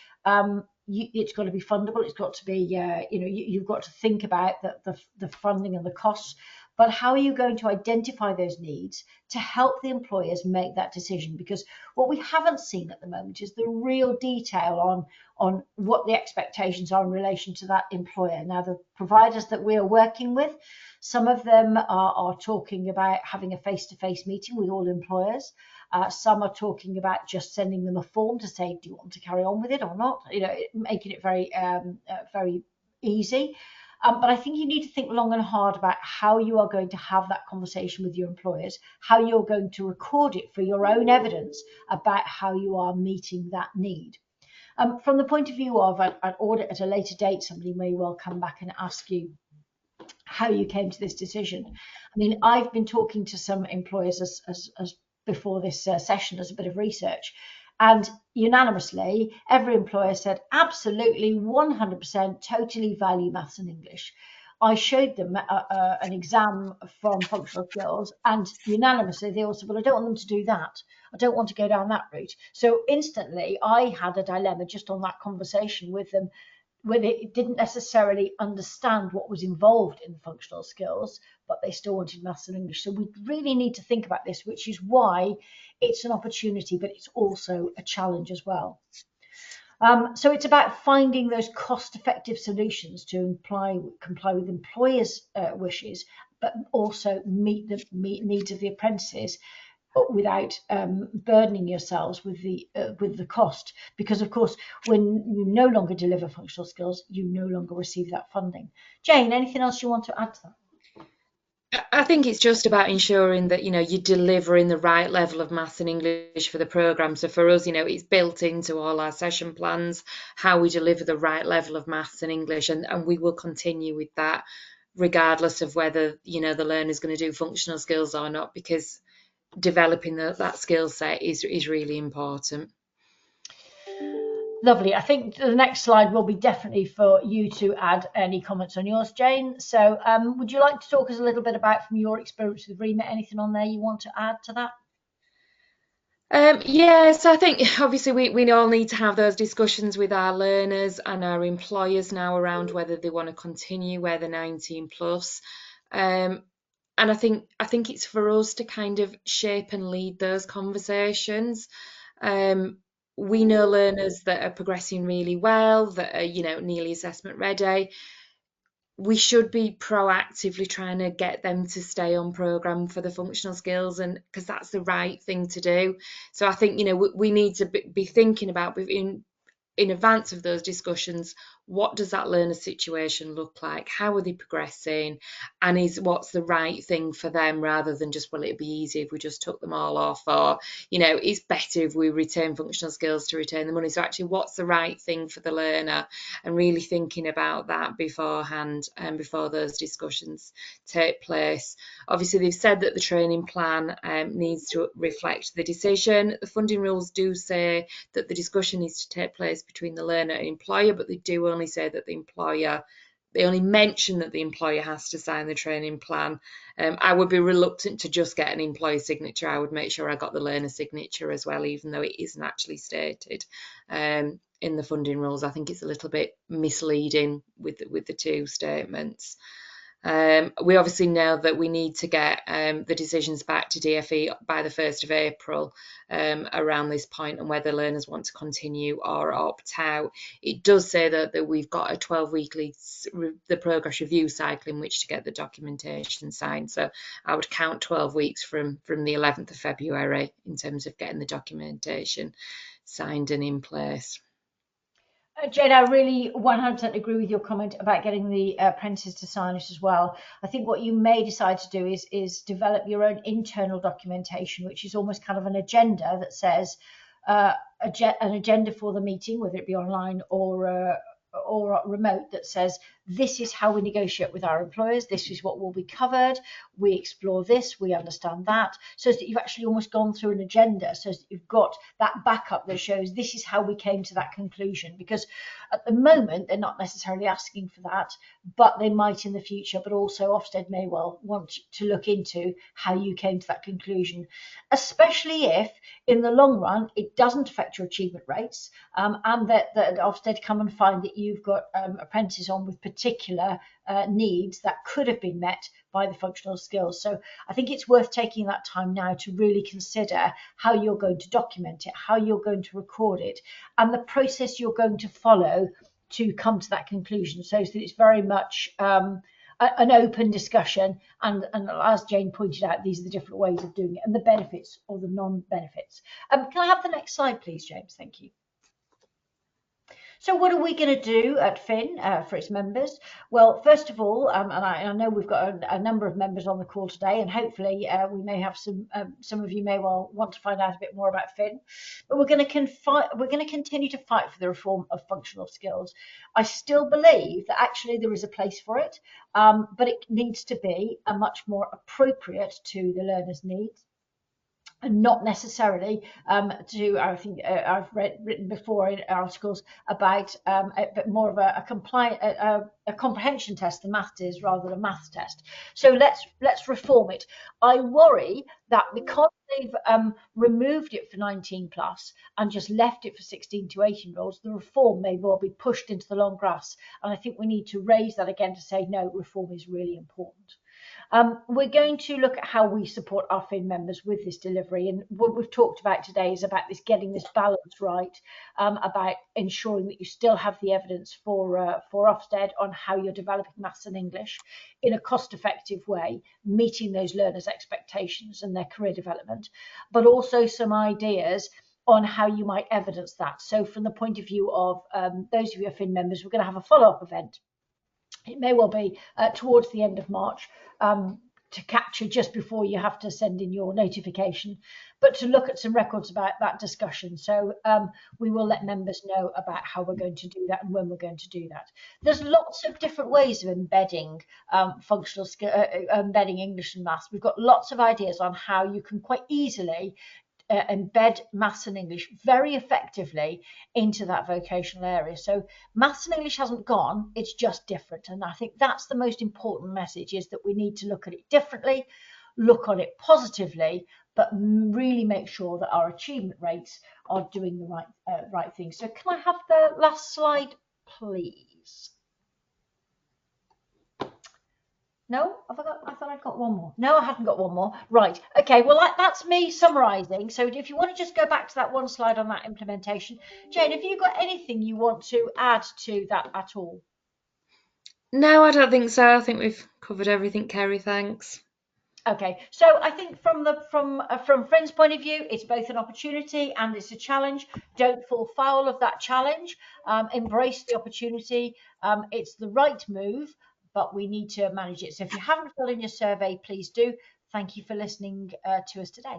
it's got to be fundable. It's got to be, you've got to think about the funding and the costs. But how are you going to identify those needs to help the employers make that decision? Because what we haven't seen at the moment is the real detail on what the expectations are in relation to that employer. Now, the providers that we are working with, some of them are talking about having a face-to-face meeting with all employers. Some are talking about just sending them a form to say, do you want to carry on with it or not? Making it very, very easy. But I think you need to think long and hard about how you are going to have that conversation with your employers, how you're going to record it for your own evidence about how you are meeting that need. From the point of view of an audit at a later date, somebody may well come back and ask you how you came to this decision. I mean, I've been talking to some employers as before this session as a bit of research, and unanimously, every employer said absolutely 100% totally value maths and English. I showed them an exam from functional skills, and unanimously they all said, well, I don't want them to do that. I don't want to go down that route. So instantly I had a dilemma just on that conversation with them, when it didn't necessarily understand what was involved in functional skills, but they still wanted maths and English. So we really need to think about this, which is why it's an opportunity, but it's also a challenge as well. So it's about finding those cost-effective solutions to comply with employers' wishes, but also meet the needs of the apprentices without burdening yourselves with the cost, because of course when you no longer deliver functional skills, you no longer receive that funding. Jane, anything else you want to add to that? I think it's just about ensuring that you're delivering the right level of maths and English for the programme. So for us, it's built into all our session plans how we deliver the right level of maths and English, and we will continue with that regardless of whether the learner's going to do functional skills or not, because developing that skill set is really important. Lovely. I think the next slide will be definitely for you to add any comments on yours, Jane. So would you like to talk us a little bit about, from your experience with REMIT, anything on there you want to add to that? So I think obviously we all need to have those discussions with our learners and our employers now around whether they want to continue where they're 19 plus. And I think it's for us to kind of shape and lead those conversations. We know learners that are progressing really well, that are nearly assessment ready. we should be proactively trying to get them to stay on programme for the functional skills, and because that's the right thing to do. So I think, we need to be thinking about in advance of those discussions, what does that learner situation look like? How are they progressing? And what's the right thing for them, rather than just, well, it'd be easy if we just took them all off, or, it's better if we retain functional skills to retain the money. So actually, what's the right thing for the learner? And really thinking about that beforehand and before those discussions take place. Obviously, they've said that the training plan needs to reflect the decision. The funding rules do say that the discussion needs to take place between the learner and employer, but they do only say that they only mention that the employer has to sign the training plan. I would be reluctant to just get an employee signature. I would make sure I got the learner signature as well, even though it isn't actually stated in the funding rules. I think it's a little bit misleading with the two statements. We obviously know that we need to get the decisions back to DfE by the 1st of April around this point, and whether learners want to continue or opt out. It does say that we've got a 12-weekly the progress review cycle in which to get the documentation signed. So I would count 12 weeks from the 11th of February in terms of getting the documentation signed and in place. Jane, I really 100% agree with your comment about getting the apprentices to sign it as well. I think what you may decide to do is develop your own internal documentation, which is almost kind of an agenda that says an agenda for the meeting, whether it be online or remote, that says this is how we negotiate with our employers, this is what will be covered, we explore this, we understand that, so that you've actually almost gone through an agenda, so that you've got that backup that shows this is how we came to that conclusion. Because at the moment they're not necessarily asking for that, but they might in the future. But also Ofsted may well want to look into how you came to that conclusion, especially if in the long run it doesn't affect your achievement rates, and that Ofsted come and find that you've got apprentices on with particular needs that could have been met by the functional skills. So I think it's worth taking that time now to really consider how you're going to document it, how you're going to record it, and the process you're going to follow to come to that conclusion, so that it's very much an open discussion. And as Jane pointed out, these are the different ways of doing it and the benefits or the non-benefits. Can I have the next slide, please, James? Thank you. So what are we going to do at Fin for its members? Well, first of all, and I know we've got a number of members on the call today, and hopefully we may have some of you may well want to find out a bit more about Fin. But we're going to continue to fight for the reform of functional skills. I still believe that actually there is a place for it, but it needs to be a much more appropriate to the learner's needs, and not necessarily I think I've written before in articles about a bit more of a comprehension test, the maths is, rather than a maths test. So let's reform it. I worry that because they've removed it for 19 plus and just left it for 16 to 18-year-olds, the reform may well be pushed into the long grass. And I think we need to raise that again to say, no, reform is really important. We're going to look at how we support our Fin members with this delivery, and what we've talked about today is about getting this balance right, about ensuring that you still have the evidence for Ofsted on how you're developing maths and English in a cost-effective way, meeting those learners' expectations and their career development, but also some ideas on how you might evidence that. So from the point of view of those of you who are Fin members, we're going to have a follow-up event. It may well be towards the end of March, to capture just before you have to send in your notification, but to look at some records about that discussion. So we will let members know about how we're going to do that and when we're going to do that. There's lots of different ways of embedding functional skill, embedding English and maths. We've got lots of ideas on how you can quite easily embed maths and English very effectively into that vocational area. So maths and English hasn't gone, it's just different. And I think that's the most important message, is that we need to look at it differently, look on it positively, but really make sure that our achievement rates are doing the right thing. So can I have the last slide, please? No, I thought I'd got one more. No, I haven't got one more. Right. Okay. Well, that's me summarising. So if you want to just go back to that one slide on that implementation, Jane, have you got anything you want to add to that at all? No, I don't think so. I think we've covered everything, Kerry. Thanks. Okay, so I think from Friends' point of view, it's both an opportunity and it's a challenge. Don't fall foul of that challenge. Embrace the opportunity. It's the right move, but we need to manage it. So if you haven't filled in your survey, please do. Thank you for listening to us today.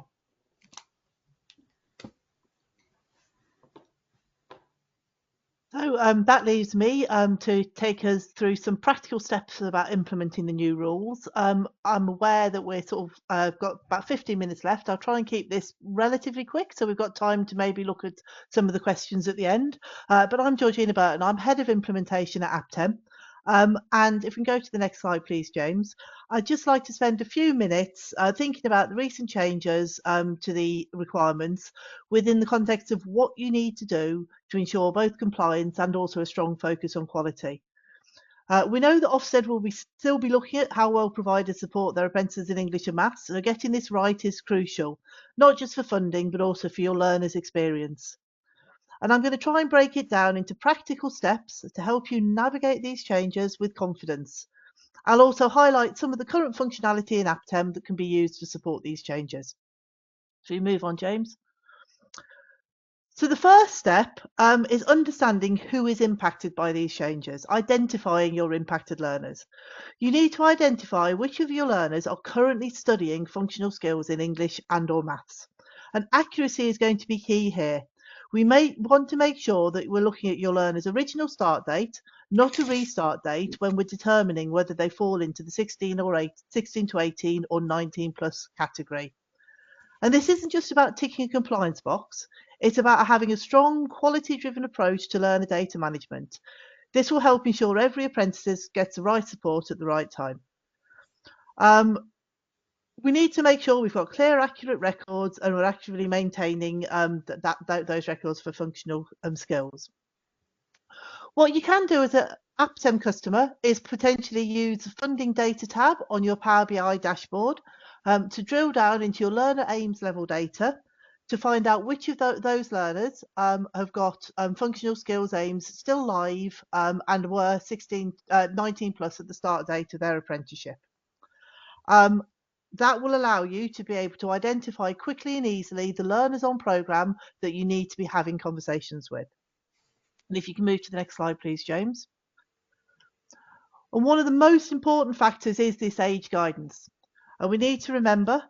So that leaves me to take us through some practical steps about implementing the new rules. I'm aware that we're sort of got about 15 minutes left. I'll try and keep this relatively quick so we've got time to maybe look at some of the questions at the end. But I'm Georgina Burton. I'm Head of Implementation at Aptem. And if we can go to the next slide, please, James. I'd just like to spend a few minutes thinking about the recent changes to the requirements within the context of what you need to do to ensure both compliance and also a strong focus on quality. We know that Ofsted will still be looking at how well providers support their apprentices in English and Maths, so getting this right is crucial, not just for funding, but also for your learners' experience. And I'm going to try and break it down into practical steps to help you navigate these changes with confidence. I'll also highlight some of the current functionality in Aptem that can be used to support these changes. So you move on, James. So the first step is understanding who is impacted by these changes, identifying your impacted learners. You need to identify which of your learners are currently studying functional skills in English and or Maths. And accuracy is going to be key here. We may want to make sure that we're looking at your learner's original start date, not a restart date when we're determining whether they fall into the 16 to 18 or 19 plus category. And this isn't just about ticking a compliance box, it's about having a strong quality-driven approach to learner data management. This will help ensure every apprentice gets the right support at the right time. We need to make sure we've got clear, accurate records and we're actively maintaining those records for functional skills. What you can do as an Aptem customer is potentially use the funding data tab on your Power BI dashboard to drill down into your learner aims level data to find out which of those learners have got functional skills aims still live and were 19 plus at the start date of their apprenticeship. That will allow you to be able to identify quickly and easily the learners on programme that you need to be having conversations with. And if you can move to the next slide, please, James. And one of the most important factors is this age guidance. And we need to remember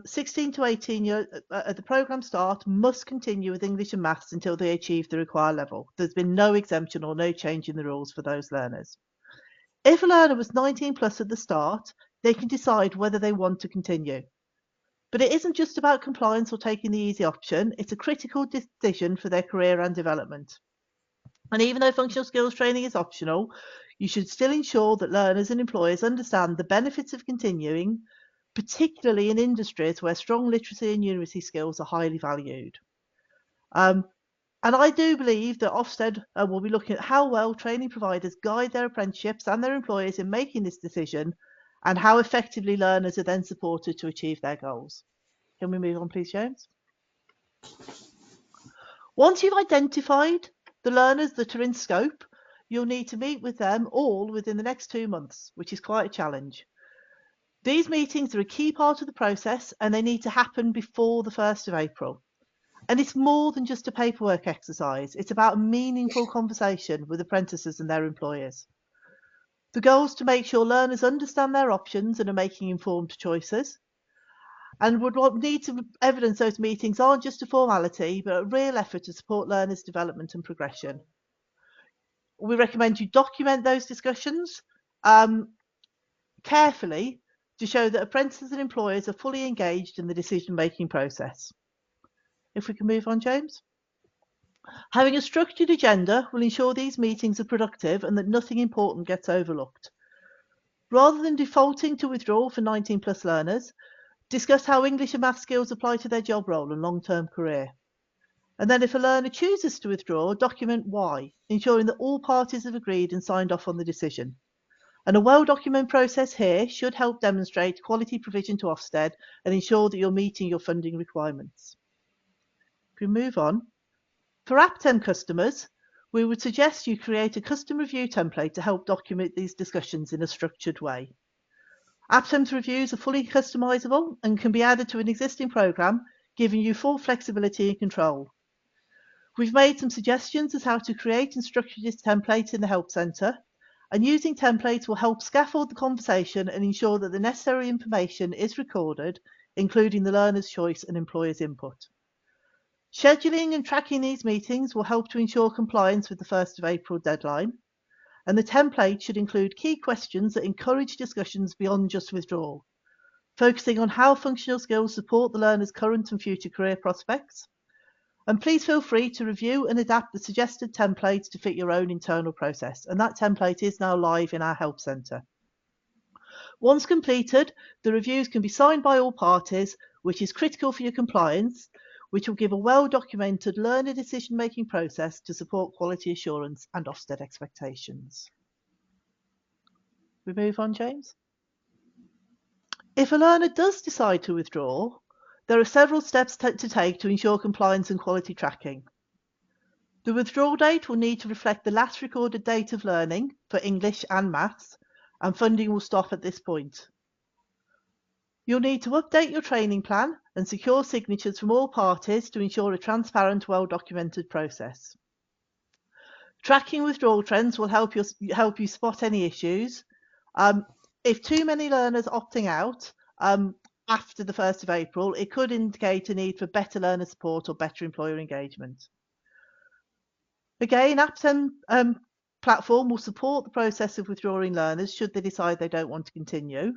16 to 18 years at the programme start must continue with English and Maths until they achieve the required level. There's been no exemption or no change in the rules for those learners. If a learner was 19 plus at the start, they can decide whether they want to continue. But it isn't just about compliance or taking the easy option, it's a critical decision for their career and development. And even though functional skills training is optional, you should still ensure that learners and employers understand the benefits of continuing, particularly in industries where strong literacy and numeracy skills are highly valued. And I do believe that Ofsted will be looking at how well training providers guide their apprenticeships and their employers in making this decision and how effectively learners are then supported to achieve their goals. Can we move on, please, James? Once you've identified the learners that are in scope, you'll need to meet with them all within the next 2 months, which is quite a challenge. These meetings are a key part of the process and they need to happen before the 1st of April. And it's more than just a paperwork exercise. It's about a meaningful conversation with apprentices and their employers. The goal is to make sure learners understand their options and are making informed choices. And would need to evidence those meetings aren't just a formality, but a real effort to support learners' development and progression. We recommend you document those discussions carefully to show that apprentices and employers are fully engaged in the decision-making process. If we can move on, James. Having a structured agenda will ensure these meetings are productive and that nothing important gets overlooked. Rather than defaulting to withdrawal for 19 plus learners, discuss how English and Maths skills apply to their job role and long-term career. And then if a learner chooses to withdraw, document why, ensuring that all parties have agreed and signed off on the decision. And a well-documented process here should help demonstrate quality provision to Ofsted and ensure that you're meeting your funding requirements. If we move on, for Aptem customers, We would suggest you create a custom review template to help document these discussions in a structured way. Aptem's reviews are fully customizable and can be added to an existing programme, giving you full flexibility and control. We've made some suggestions as how to create and structure this template in the Help Centre, and using templates will help scaffold the conversation and ensure that the necessary information is recorded, including the learner's choice and employer's input. Scheduling and tracking these meetings will help to ensure compliance with the 1st of April deadline, and the template should include key questions that encourage discussions beyond just withdrawal, focusing on how functional skills support the learner's current and future career prospects. And please feel free to review and adapt the suggested templates to fit your own internal process, and that template is now live in our Help Centre. Once completed, the reviews can be signed by all parties, which is critical for your compliance, which will give a well-documented learner decision-making process to support quality assurance and Ofsted expectations. We move on, James? If a learner does decide to withdraw, there are several steps to take to ensure compliance and quality tracking. The withdrawal date will need to reflect the last recorded date of learning for English and Maths, and funding will stop at this point. You'll need to update your training plan and secure signatures from all parties to ensure a transparent, well-documented process. Tracking withdrawal trends will help you spot any issues. If too many learners opting out after the 1st of April, it could indicate a need for better learner support or better employer engagement. Again, Aptem platform will support the process of withdrawing learners should they decide they don't want to continue.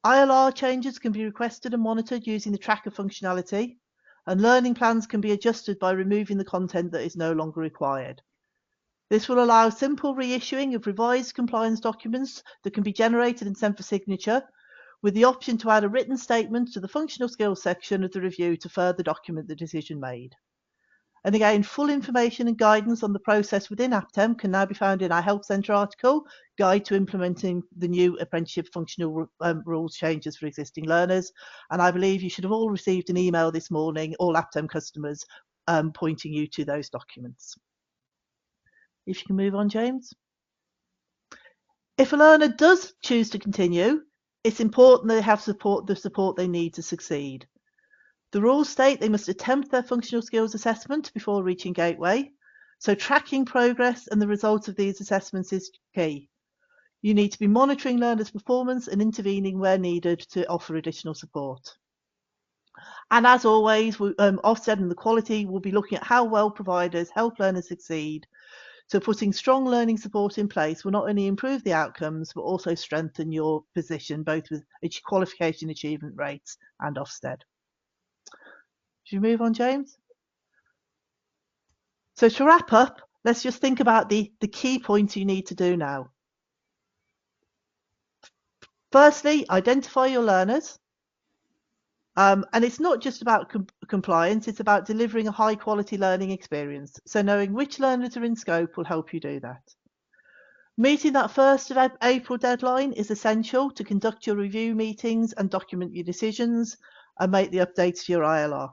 ILR changes can be requested and monitored using the tracker functionality, and learning plans can be adjusted by removing the content that is no longer required. This will allow simple reissuing of revised compliance documents that can be generated and sent for signature, with the option to add a written statement to the functional skills section of the review to further document the decision made. And again, full information and guidance on the process within Aptem can now be found in our Help Centre article, Guide to Implementing the New Apprenticeship Functional Rules Changes for Existing Learners. And I believe you should have all received an email this morning, all Aptem customers, pointing you to those documents. If you can move on, James. If a learner does choose to continue, it's important they have the support they need to succeed. The rules state they must attempt their functional skills assessment before reaching Gateway, so tracking progress and the results of these assessments is key. You need to be monitoring learners' performance and intervening where needed to offer additional support. And as always, Ofsted and the quality will be looking at how well providers help learners succeed. So putting strong learning support in place will not only improve the outcomes, but also strengthen your position, both with qualification achievement rates and Ofsted. Should we move on, James? So to wrap up, let's just think about the key points you need to do now. Firstly, identify your learners. And it's not just about compliance, it's about delivering a high quality learning experience. So knowing which learners are in scope will help you do that. Meeting that 1st of April deadline is essential to conduct your review meetings and document your decisions and make the updates to your ILR.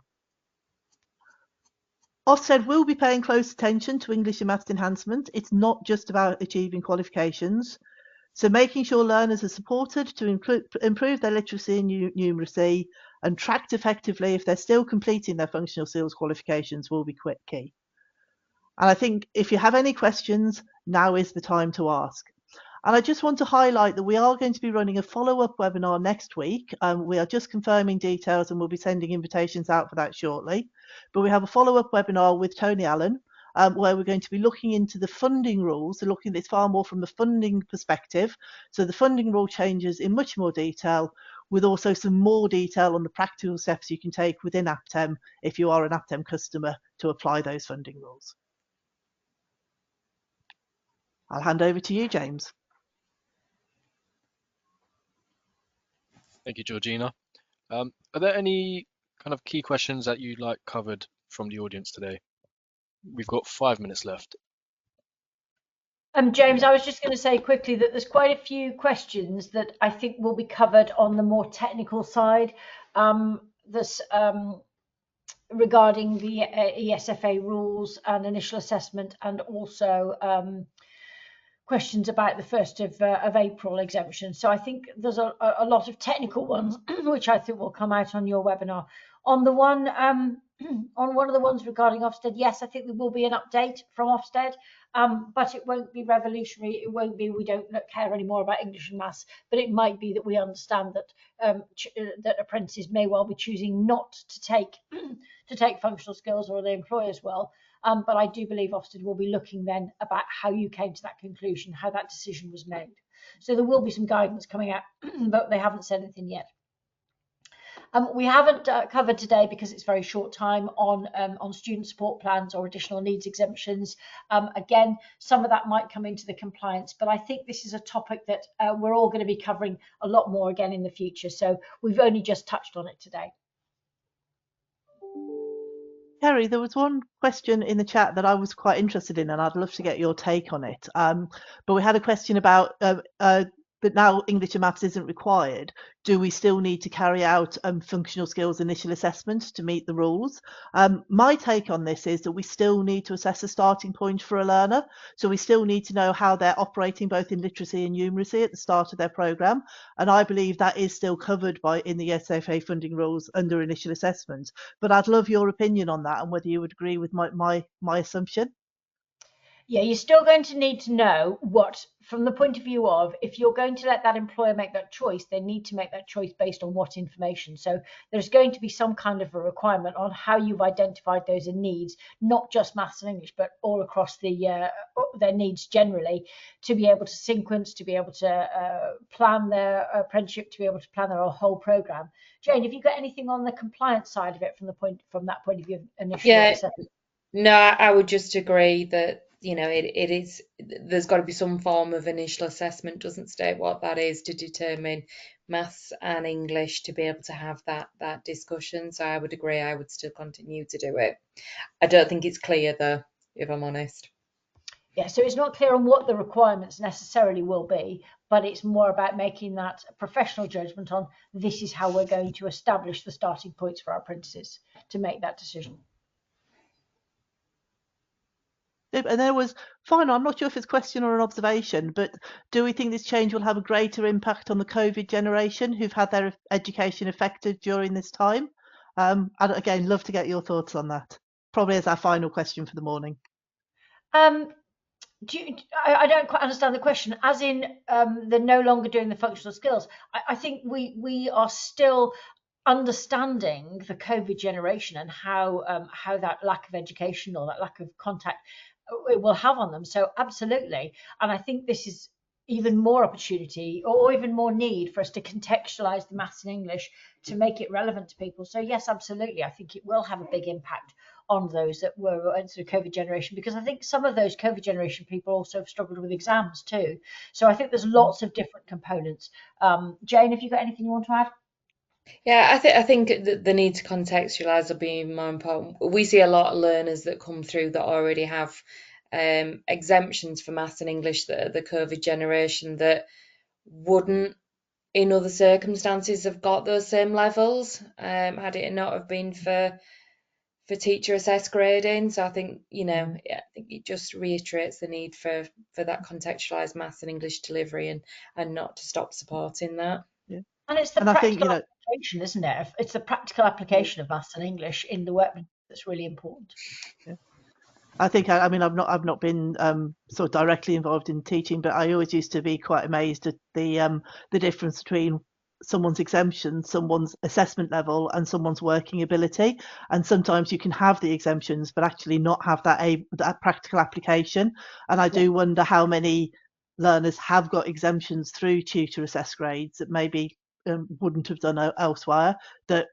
Ofsted will be paying close attention to English and Maths enhancement. It's not just about achieving qualifications. So making sure learners are supported to improve their literacy and numeracy and tracked effectively if they're still completing their functional skills qualifications will be key. And I think if you have any questions, now is the time to ask. And I just want to highlight that we are going to be running a follow-up webinar next week. We are just confirming details and we'll be sending invitations out for that shortly. But we have a follow-up webinar with Tony Allen, where we're going to be looking into the funding rules, looking at this far more from the funding perspective. So the funding rule changes in much more detail, with also some more detail on the practical steps you can take within Aptem if you are an Aptem customer to apply those funding rules. I'll hand over to you, James. Thank you, Georgina. Are there any kind of key questions that you'd like covered from the audience today? We've got 5 minutes left. James, I was just going to say quickly that there's quite a few questions that I think will be covered on the more technical side. regarding the ESFA rules and initial assessment, and also questions about the 1st of April exemption. So I think there's a lot of technical ones which I think will come out on your webinar. On the one on one of the ones regarding Ofsted, yes, I think there will be an update from Ofsted, but it won't be revolutionary. It won't be we don't care anymore about English and maths, but it might be that we understand that that apprentices may well be choosing not to take to take functional skills, or the employers will. But I do believe Ofsted will be looking then about how you came to that conclusion, how that decision was made. So there will be some guidance coming out, but they haven't said anything yet. We haven't covered today, because it's very short time, on student support plans or additional needs exemptions. Again, some of that might come into the compliance, but I think this is a topic that we're all going to be covering a lot more again in the future. So we've only just touched on it today. Kerry, there was one question in the chat that I was quite interested in, and I'd love to get your take on it. But we had a question about that now English and maths isn't required. Do we still need to carry out functional skills initial assessment to meet the rules? My take on this is that we still need to assess a starting point for a learner. So we still need to know how they're operating both in literacy and numeracy at the start of their programme. And I believe that is still covered in the SFA funding rules under initial assessment. But I'd love your opinion on that and whether you would agree with my assumption. Yeah, you're still going to need to know what, from the point of view of, if you're going to let that employer make that choice, they need to make that choice based on what information. So there's going to be some kind of a requirement on how you've identified those in needs, not just maths and English, but all across their needs generally, to be able to sequence, to be able to plan their apprenticeship, to be able to plan their whole program. Jane, have you got anything on the compliance side of it from that point of view of initial assessment? No, I would just agree that it is, there's got to be some form of initial assessment. Doesn't state what that is, to determine maths and English, to be able to have that discussion. So I would agree, I would still continue to do it. I don't think it's clear though, if I'm honest. Yeah, so it's not clear on what the requirements necessarily will be, but it's more about making that professional judgment on, this is how we're going to establish the starting points for our apprentices to make that decision. And there was, final, I'm not sure if it's a question or an observation, but do we think this change will have a greater impact on the COVID generation who've had their education affected during this time? I'd again love to get your thoughts on that. Probably as our final question for the morning. I don't quite understand the question. As in, they're no longer doing the functional skills. I think we are still understanding the COVID generation and how that lack of education or that lack of contact it will have on them. So absolutely, and I think this is even more opportunity or even more need for us to contextualize the maths and English to make it relevant to people. So yes, absolutely, I think it will have a big impact on those that were into the COVID generation, because I think some of those COVID generation people also have struggled with exams too. So I think there's lots of different components. Jane, have you got anything you want to add? Yeah, I think the need to contextualise will be more important. We see a lot of learners that come through that already have exemptions for maths and English, that are the COVID generation, that wouldn't in other circumstances have got those same levels had it not have been for teacher assessed grading. So I think I think it just reiterates the need for that contextualised maths and English delivery, and not to stop supporting that. Yeah. And it's the practical application, isn't it? It's the practical application of maths and English in the work that's really important. Yeah. I think I've not been sort of directly involved in teaching, but I always used to be quite amazed at the difference between someone's exemption, someone's assessment level, and someone's working ability. And sometimes you can have the exemptions but actually not have that practical application. And I do wonder how many learners have got exemptions through tutor assessed grades that maybe wouldn't have done elsewhere, that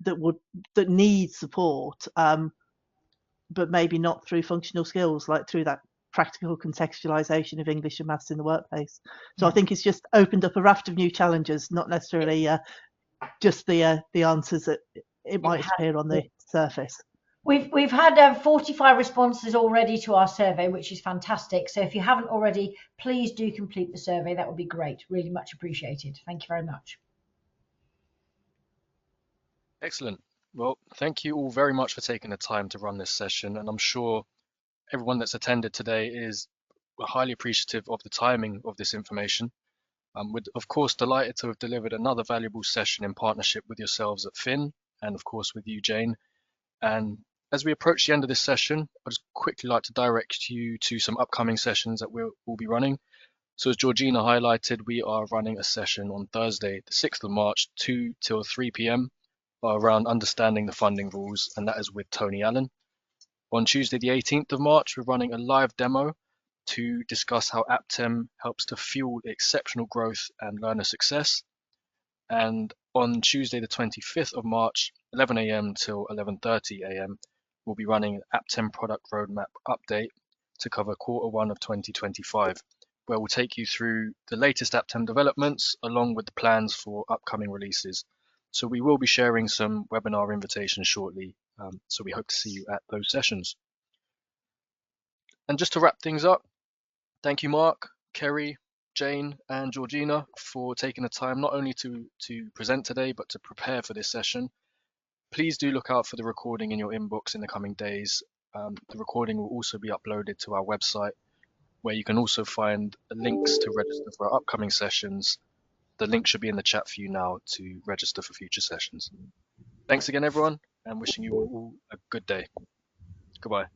need support, but maybe not through functional skills, like through that practical contextualisation of English and maths in the workplace. So I think it's just opened up a raft of new challenges, not necessarily just the answers that it might appear on the surface. We've had 45 responses already to our survey, which is fantastic. So if you haven't already, please do complete the survey. That would be great. Really much appreciated. Thank you very much. Excellent. Well, thank you all very much for taking the time to run this session, and I'm sure everyone that's attended today is highly appreciative of the timing of this information. We're of course delighted to have delivered another valuable session in partnership with yourselves at Finn, and of course with you, Jane. And as we approach the end of this session, I'd just quickly like to direct you to some upcoming sessions that we'll be running. So as Georgina highlighted, we are running a session on Thursday, the 6th of March, 2 till 3 p.m. around understanding the funding rules, and that is with Tony Allen. On Tuesday, the 18th of March, we're running a live demo to discuss how Aptem helps to fuel exceptional growth and learner success. And on Tuesday, the 25th of March, 11 a.m. till 11:30 a.m., we'll be running an Aptem product roadmap update to cover Q1 of 2025, where we'll take you through the latest Aptem developments along with the plans for upcoming releases. So we will be sharing some webinar invitations shortly. So we hope to see you at those sessions. And just to wrap things up, thank you, Mark, Kerry, Jane, and Georgina for taking the time not only to present today, but to prepare for this session. Please do look out for the recording in your inbox in the coming days. The recording will also be uploaded to our website, where you can also find links to register for our upcoming sessions. The link should be in the chat for you now to register for future sessions. Thanks again, everyone, and wishing you all a good day. Goodbye.